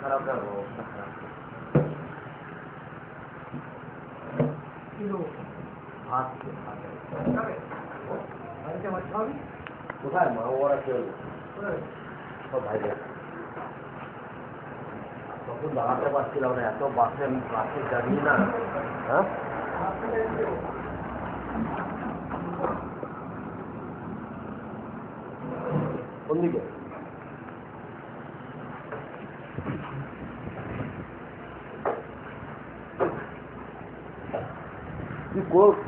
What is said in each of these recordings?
খারাপ না অবস্থা খারাপ। কোথায় মা ওরা কেউ সব ভাইরা তখন দাঁড়াতে পারছিলাম না, এত বাসে আমি বাসে দাঁড়িয়ে না। হ্যাঁ কোন দিকে?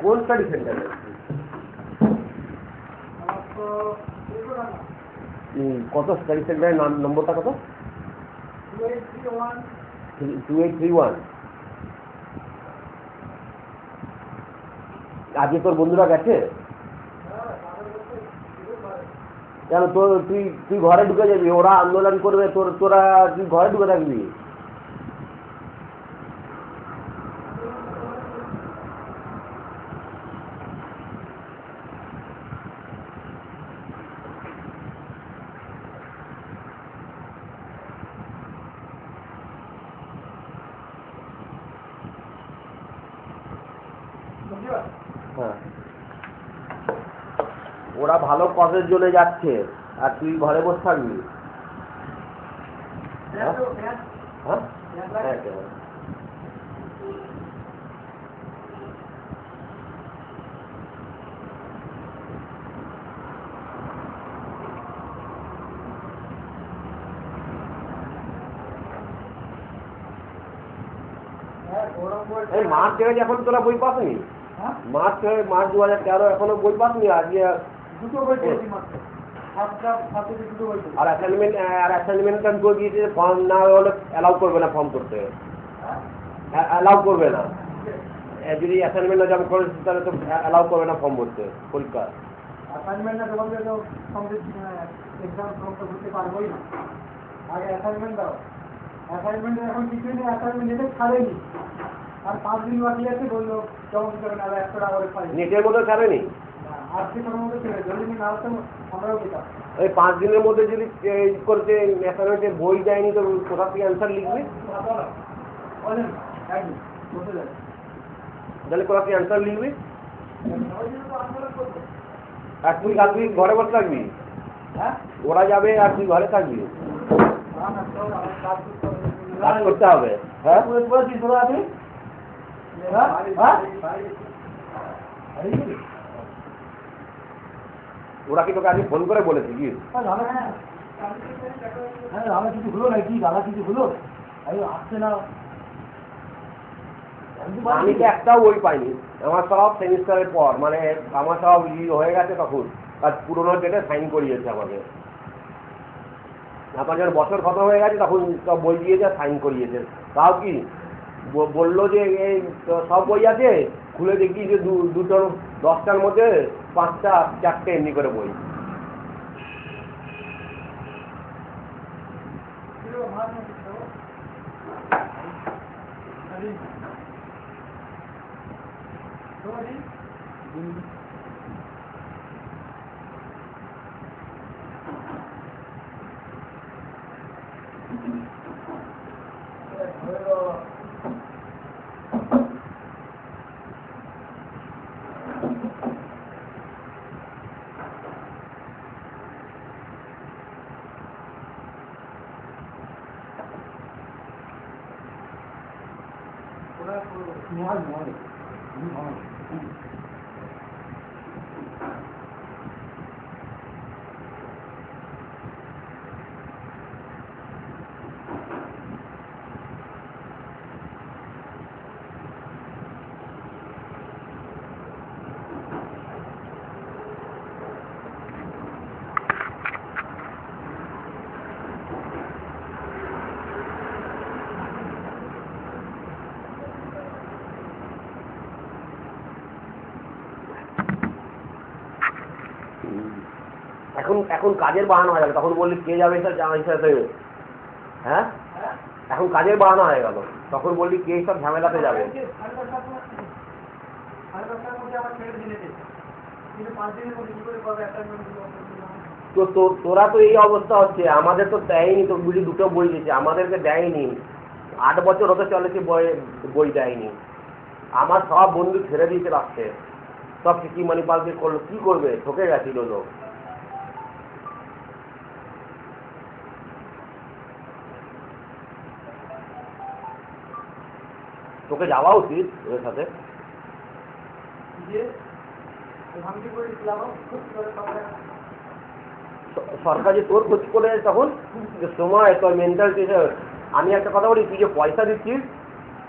কোন স্টাডি সেন্টারে? কত স্টাডি সেন্টারের নম্বরটা কত? 2831। আজকে তোর বন্ধুরা গেছে কেন? তুই ঘরে ঢুকে যাবি, ওরা আন্দোলন করবে, তোরা তুই ঘরে ঢুকে থাকবি। হ্যাঁ, ওরা ভালো কজের জন্য যাচ্ছে আর তুই ঘরে বসে থাকবি। এই মার্চ থেকে এখন তোরা বই পাসনি? মার্চ 2013 এখনো বই পাসনি? আজকে দুটো বই পেয়েছি মাত্র। আর অ্যাসাইনমেন্ট করে দিয়েছে, ফর্ম না হলে অ্যালাউ করবে না ফর্ম করতে, অ্যালাউ করবে না। যদি অ্যাসাইনমেন্ট না জমা করে তাহলে তো অ্যালাউ করবে না ফর্ম ভরতে পরীক্ষা। অ্যাসাইনমেন্ট না জমা দিলে তো এক্সাম ফর্ম তো ভরতে পারবোই না। আগে অ্যাসাইনমেন্ট দাও। অ্যাসাইনমেন্টে এখন কিছুই নেই, অ্যাসাইনমেন্ট দিতে ছাড়েনি। আর 5 দিন বাকি আছে, বললো জমা দিতে হবে না, 100 টাকা করে ফাইন। নেটের মধ্যে ছাড়েনি? আজকে কোনো মধ্যে ছেড়ে যদি না হতো আমরাও দিতাম। এই 5 দিনের মধ্যে যদি করতে অ্যাসাইনমেন্টে বই দেয়নি তো কোথা থেকে অ্যান্সার লিখবে? তাহলে কোথা থেকে অ্যান্সার লিখবি? আর তুই ঘরে বসে থাকবি? ওরা যাবে আর তুই ঘরে থাকবি? কাজ করতে হবে। হ্যাঁ, ওরা কি তোকে আজকে ফোন করে বলেছে কি? দাদা কিছু হলো নাকি? দাদা কিছু হলো? আসছে না। আমি তো একটাও বই পাইনি। আমার সব সেমিস্টারের পর, মানে আমার সব হয়ে গেছে তখন, আর পুরোনো ডেটে সাইন করিয়েছে আমাকে। আমার যখন বছর খতম হয়ে গেছে তখন সব বই দিয়েছে, সাইন করিয়েছে। তাও কি বললো যে এই সব বই আছে, খুলে দেখি যে দুটো 10টার মধ্যে 5টা 4টে এমনি করে বই। এখন কাজের বাহানা হয়ে গেল। তখন বললি কে যাবে স্যার জামাই সাথে? হ্যাঁ, এখন কাজের বাহানা হয়ে গেল। তখন বললি কে সব ঝামেলাতে যাবে? তো তোরা তো এই অবস্থা হচ্ছে, আমাদের তো দেয়নি, তো বুঝি দুটো বই দিয়েছে, আমাদেরকে দেয়নি। 8 বছর হতে চলেছে বই দেয়নি। আমার সব বন্ধু ছেড়ে দিয়েছে রাখতে, সব কি মানি পালকে করলো, কি করবে, ঠকে গেছিল লোক। তোকে যাওয়া উচিত ওদের সাথে। সরকার যে তোর খোঁজ করে তখন সময় তোর মেন্টাল টিচার। আমি একটা কথা বলি, তুই যে পয়সা দিচ্ছিস,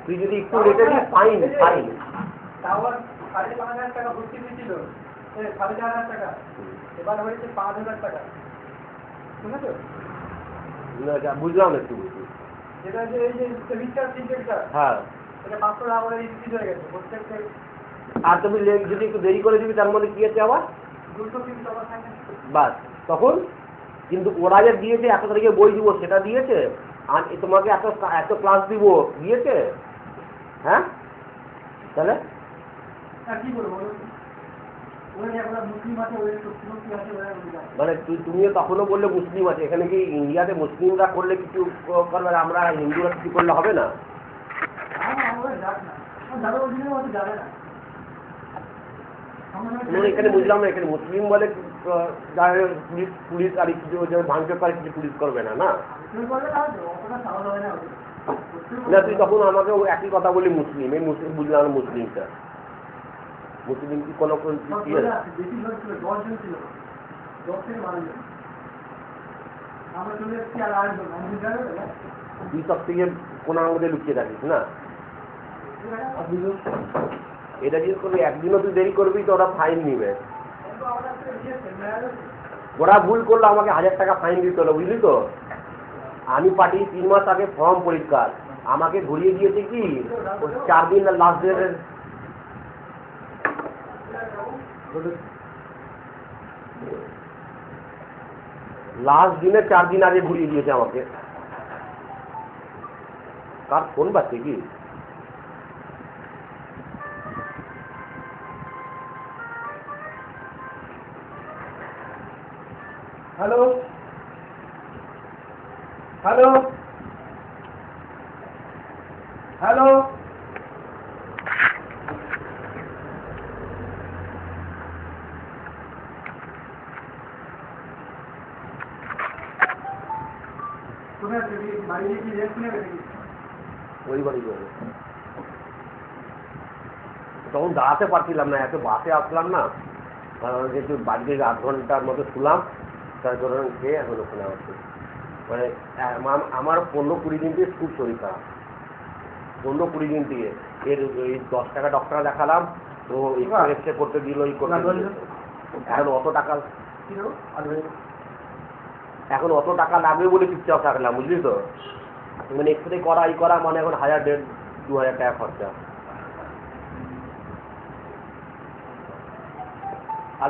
তুই যদি একটু রেটে দিস ফাইন ফাইন। বুঝলাম একটু বুঝি। হ্যাঁ, আর তুমি যদি একটু দেরি করে দিবি তার মধ্যে কি আছে আবার বাস তখন। কিন্তু ওরা যে দিয়েছে এত তারিখে বই দিব সেটা দিয়েছে, আর তোমাকে এত এত ক্লাস দিব দিয়েছে। হ্যাঁ, তাহলে মানে তুমিও তখনও বললে মুসলিম আছে, এখানে কি ইন্ডিয়াতে মুসলিমরা করলে কিছু করবে, আমরা হিন্দুরা কিছু করলে হবে না? এখানে বুঝলাম না, এখানে মুসলিম বলে পুলিশ আর কিছু ভাঙচুর করে কিছু পুলিশ করবে না। না তুই তখন আমাকে একই কথা বলি মুসলিম, এই মুসলিম বুঝলাম মুসলিমটা। মুসলিম কি কোনো তুই সব থেকে কোন মধ্যে লুকিয়ে থাকিস না। এটা যদি করবি, একদিনও তুই দেরি করবি তো ওরা ফাইন নিবে। ওরা ভুল করলো আমাকে 1000 টাকা ফাইন দিতে হলো, বুঝলি তো। আমি পাঠিয়ে 3 মাস আগে ফর্ম পরীক্ষার, আমাকে ঘুরিয়ে দিয়েছে কি 4 দিন লাস্ট ডেটের। লাস্ট দিনে 4 দিন আগে ঘুরিয়ে দিয়েছে আমাকে। কার ফোন পাচ্ছে কি? হ্যালো হ্যালো হ্যালো, ওই বাড়ি যাবে। তখন দাঁড়াতে পারছিলাম না, এত বাসে আসলাম না, যেহেতু বাড়িতে 8 ঘন্টার মতো শুলাম, তার জন্য খেয়ে এখন ওখানে আসছি। মানে আমার 15-20 দিন দিয়ে খুব শরীর খারাপ, 15-20 দিন দিয়ে। এর ওই 10 টাকা ডক্টর দেখালাম, তো এক্সরে করতে দিল, এখন অত টাকা লাগবে বলে চুপচাপ থাকলাম, বুঝলি তো। মানে এক্সরে করা মানে এখন 1000-1500-2000 টাকা খরচা। আর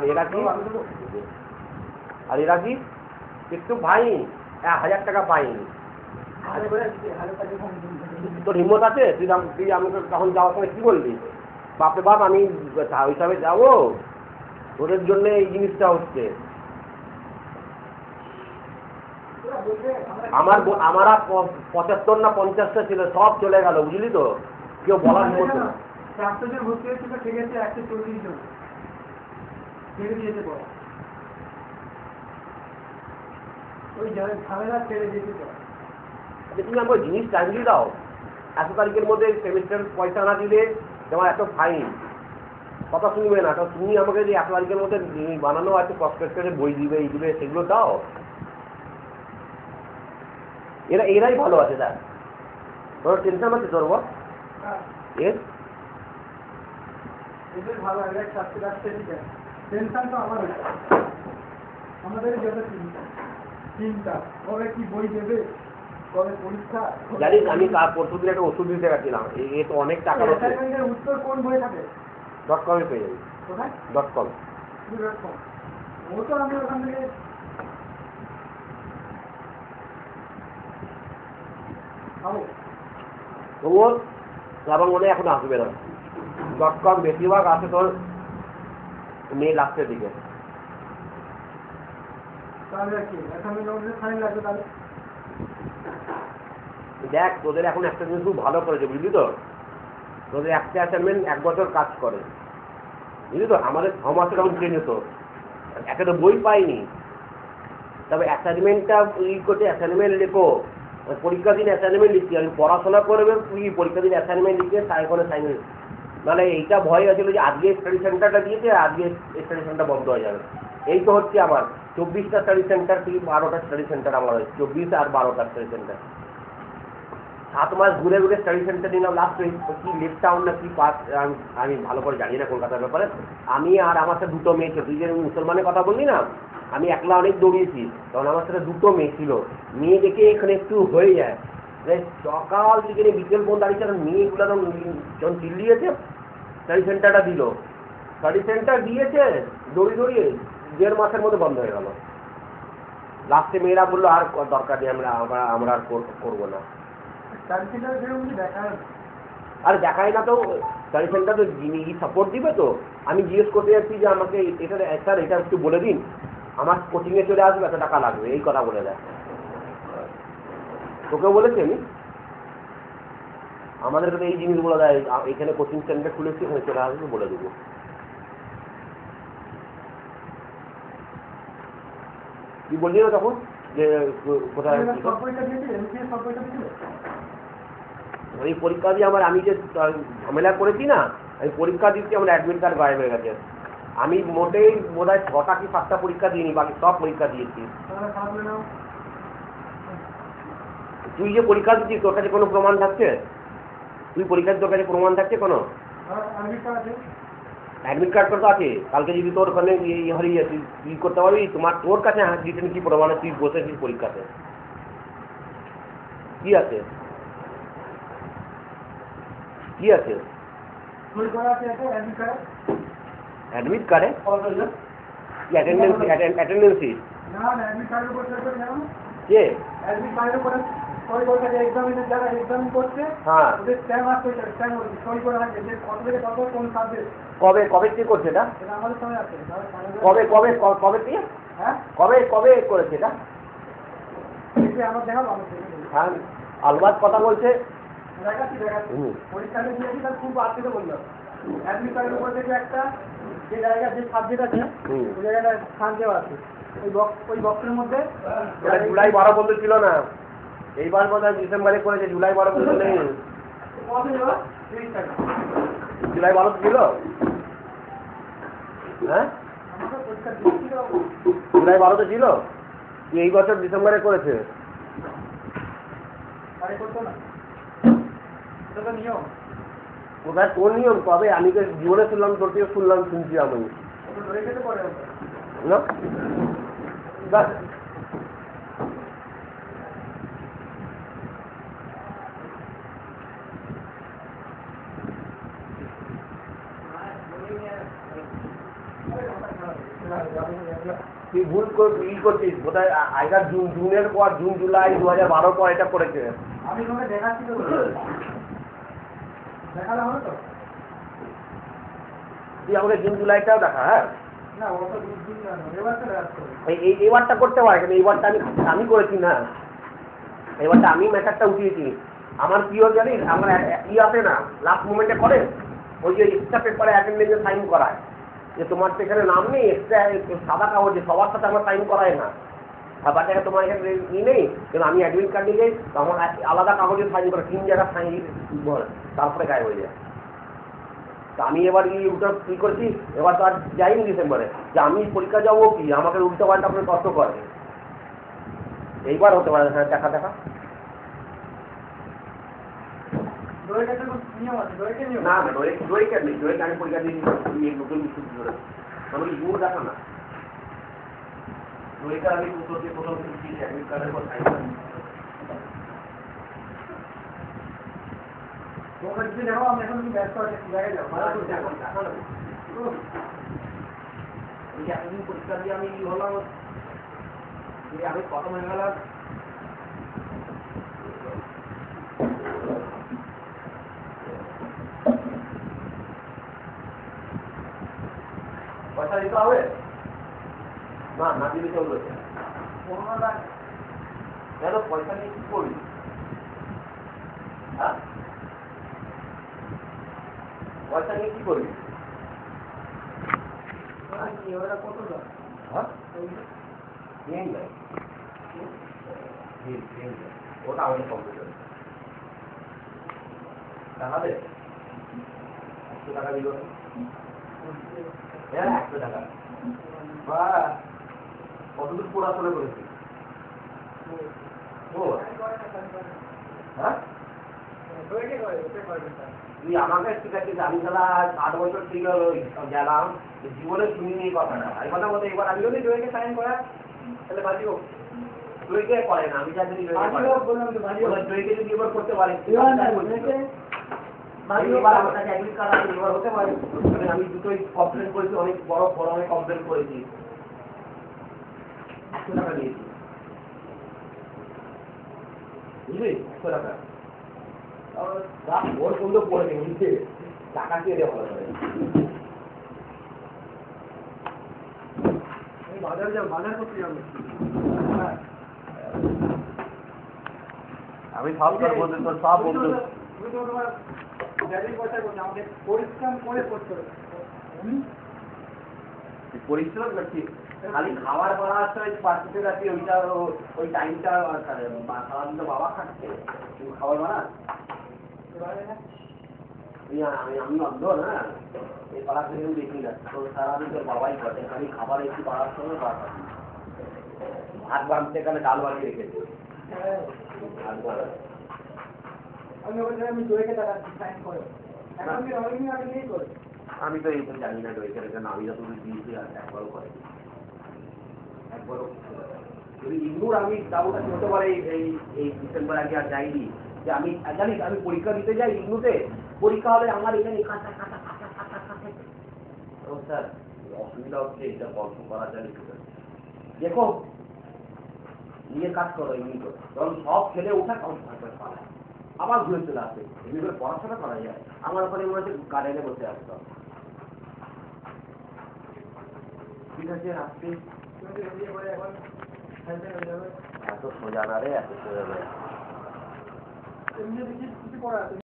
এরা কি একটু ভাই 1000 টাকা পাইনি। তোর হিম্মত আছে? তুই আমাকে তখন যাওয়ার সময় কি বলবি, বাপরে বাপ আমি হিসাবে যাবো, ওদের জন্য এই জিনিসটা হচ্ছে। আমারা 75 না 50টা ছিল, সব চলে গেল, বুঝলি তো। কেউ বলার মতো না। তুমি আমাকে জিনিস টাইমলি দাও, এত তারিখের মধ্যে সেমিস্টার পয়সা না দিলে তোমার এত ফাইন, কথা শুনবে না। তো তুমি আমাকে যে 1 তারিখের মধ্যে বানানো আছে প্রসপেক্টাসে বই দিবে, এই দিবে, সেগুলো দাও। এরাই ভালো আছে, দেখ তোর টেনশন আছে তোর বল এর ভালো টেনশন তো আমাদের যত চিন্তা কবে কি বই দেবে, কবে পরীক্ষা। জানিস আমি পরশুদিন একটা ওষুধ দিতে গেছিলাম, এ তো অনেক টাকা উত্তর কোন বই থাকে .com-এ পেয়ে যাবি। .com ও তো আমি ওখান থেকে তবুও আমার মনে এখন আসবে না। .com বেশিরভাগ আছে তোর মে লাস্টের দিকে। দেখ তোদের এখন একটা জিনিস খুব ভালো করেছে বুঝলি তো, তোদের একটা অ্যাসাইনমেন্ট 1 বছর কাজ করে বুঝলি তো। আমাদের 6 মাসের এখন চেঞ্জ হতো, একটা তো বই পাইনি, তবে অ্যাসাইনমেন্টটা করছে, অ্যাসাইনমেন্ট লেখো, পরীক্ষা দিন অ্যাসাইনমেন্ট লিখছি, আমি পড়াশোনা করবে তুই পরীক্ষা দিন অ্যাসাইনমেন্ট লিখে তাই করে সাইন। মানে এইটা ভয় আছিল যে আজকে স্টাডি সেন্টারটা দিয়েছে, আজকে স্টাডি সেন্টার বন্ধ হয়ে যাবে। এই তো হচ্ছে আমার 24টা স্টাডি সেন্টার কি 12টা স্টাডি সেন্টার আমার হয়েছে, 24 আর 12টা স্টাডি সেন্টার। 7 মাস ঘুরে ঘুরে স্টাডি সেন্টার নিলাম, লাস্ট কি লেফট টাউন না কি পাস, আমি ভালো করে জানি না কলকাতার ব্যাপারে। আমি আর আমার সাথে 2টো মেয়ে ছিল, তুই যে মুসলমানের কথা বললি না, আমি একলা অনেক দৌড়িয়েছি, কারণ আমার সাথে 2টো মেয়ে ছিল। মেয়ে দেখে এখানে একটু হয়ে যায়, সকাল থেকে বিকেল পর্যন্ত দাঁড়িয়েছে, কারণ মেয়েগুলো যখন চিল্লিয়েছে স্টাডি সেন্টারটা দিল, স্টাডি সেন্টার দিয়েছে দৌড়িয়ে দৌড়িয়ে 1.5 মাসের মধ্যে বন্ধ হয়ে গেল। লাস্টে মেয়েরা বললো আর দরকার নেই, আমরা আর করবো না। আর দেখায় না তো স্টাডি সেন্টার তো সাপোর্ট দিবে তো। আমি জিজ্ঞেস করতে যাচ্ছি যে আমাকে এটা স্যার এটা একটু বলে দিন, আমার কোচিংয়ে চলে আসবে, এত টাকা লাগবে, এই কথা বলে দেয়। তোকেও বলেছি আমি, আমাদের কাছে এই জিনিসগুলো দেয়, এখানে কোচিং সেন্টার খুলেছি, এখানে চলে আসবে, বলে দেবো। তুই বললি না তখন যে কোথায় ওই পরীক্ষা দিয়ে আমার, আমি যে ঝামেলা করেছি না, আমি পরীক্ষা দিচ্ছি, আমার অ্যাডমিট কার্ড গায়েব হয়ে গেছে। আমি মোটেই বোধহয় 6টা কি 7টা পরীক্ষা দিইনি, বাকি সব পরীক্ষা দিয়েছি। তুই যে পরীক্ষা দিচ্ছিস তোর কাছে কোনো প্রমাণ থাকছে? তুই পরীক্ষা তোর কাছে প্রমাণ থাকছে কোনো? অ্যাডমিট কার্ড তো আছে, কালকে যদি তোর ওখানে হারিয়ে তুই করতে পারবি, তোর কাছে রিটেন কি প্রমাণ, তুই বসেছিস পরীক্ষাতে, কি আছে? কি আছে অ্যাডমিট কার্ডে? অ্যাটেন্ডেন্স শিট কে? কবে কবে কি করছে এটা? কবে কবে কবে কি কবে কবে করেছে এটা? হ্যাঁ আলবাত কথা বলছে। পরীক্ষাটা দিয়েছি তার খুব আর্থিক বললাম, অ্যাডমিট কার্ডের উপর থেকে একটা যে জায়গা যে সাবজেক্ট আছে ওই জায়গাটা স্থান দেওয়া আছে, ওই বক্সের মধ্যে জুলাই 12 বন্ধ ছিল না, এইবার বোধহয় ডিসেম্বরে করেছে, জুলাই 12 বন্ধ নেই। জুলাই 12 ছিল, হ্যাঁ জুলাই 12 ছিল, এই বছর ডিসেম্বরে করেছে। কোথায় কোন নিয়ম কবে? আমি তো জীবনে শুনলাম, তোর থেকে শুনছি আমি না। তুই ভুল করছিস বোধহয়, আগের জুনের পর, জুন জুলাই 2012 পর এটা করেছে। আমি তোমাকে দেখাচ্ছি তো, দেখালে হবে তো? তুই আমাকে জুন জুলাইটাও দেখা। হ্যাঁ এইবারটা করতে পারে, কিন্তু এইবারটা আমি করেছি না, এবারটা আমি ম্যাটারটা উঠিয়েছি। আমার কি হয় জানিস, আমার আসে না লাস্ট মোমেন্টে করে, ওই যে এক্সট্রা পেপারে অ্যাটেন্ডেন্সে সাইন করায়, যে তোমার তো এখানে নাম নেই, এক্সট্রা সাদা কাগজে সবার সাথে আমার সাইন করায় না, ব্যাপারটা তোমার এখানে ই নেই, কিন্তু আমি অ্যাডমিট কার্ড নিয়ে যাই, আমার আলাদা কাগজে সাইন করে 3 জায়গায় সাইন তারপরে গায়ে হয়ে যায়। তা আমি এবার ওটা কি করছি, এবার তো আর যাইনি ডিসেম্বরে, যে আমি পরীক্ষা যাবো কি, আমাকে উল্টো পাল্টা আপনি কষ্ট করে, এইবার হতে পারে। হ্যাঁ দেখা দেখা না না দই কেন নেই, দই আমি পরীক্ষা দিয়ে নতুন ছুটি করে আমাকে জোর দেখা না, দইটা আমি প্রথম অ্যাডমিট কার্ডের পর সাইন করি। আমি এখন ব্যস্ত আছি, জায়গায় যাবো এতদিন পরীক্ষা দিয়ে আমি কি হলাম, আমি খতম হয়ে গেলাম। পয়সা দিতে হবে না দিলে চলবে কেন পয়সা নিয়ে কি করবি হ্যাঁ পয়সা নিয়ে কি করবি ওটা আমাদের কম্পিউটার টাকা দে 100 টাকা দিল 100 টাকা বা কতদূর পড়াশোনা করেছি হ্যাঁ তুই আমাকে ঠিক আছে আমি তাহলে 8 বছর ঠিক গেলাম জীবনে শুনিনি এই কথাটা এই কথা বলতে এবার আমি যদি জয়কে সাইন করা তাহলে বাঁচিও জয়কে করে না আমি জানি জয়কে যদি এবার করতে পারি এবার আমার কাছে অ্যাডমিট কার্ড আছে এবার হতে পারে আমি দুটোই কমপ্লেন করেছি অনেক বড় ফোরামে কমপ্লেন করেছি 100 টাকা নিয়েছি বুঝলি 100 টাকা ওর বন্ধু পড়ে বুঝছে টাকা দিয়ে দেওয়া ভালো করে বাজার করতে যাবো আমি সব বলতে তোর সব বন্ধু পরিশ্রম করছি খালি খাবার বানার সময় পার্টিতে রাখি ওইটা ওই টাইমটা সারাদিন তো বাবা খাচ্ছে তুমি খাবার বানাস আমি অন্ধ না এই পাড়া থেকে দেখি না তো সারাদিন তোর বাবাই করে খালি খাবার একটু বাড়ার সময় ভাত বাঁধতে এখানে ডাল বানিয়ে রেখেছে ভাত বানা আমি তো এই তো জানি না দইটার জন্য আমি যত দিয়েছি একবারও করে একবারও যদি ইগনোর আমি যাবোটা হতে পারে এই ডিসেম্বর আগে আর যাইনি যে আমি জানিস আমি পরীক্ষা দিতে যাই ইগনোতে পরীক্ষা হলে আমার এখানে কাঁচা কাঁচা কাঁচা কাঁচা কাঁচা ও স্যার অসুবিধা হচ্ছে এটা গল্প করা যায় দেখো নিজের কাজ করো এমনি করো যখন সব ছেলে ওঠা তখন পালায় আবার ঘুরে চলে আসে এমনি করে পড়াশোনা করা যায় আমার ওখানে মনে হচ্ছে গার্ডেনে বসে আসতো ঠিক আছে রাখছি এত সোজা না রে এত সোজা নয়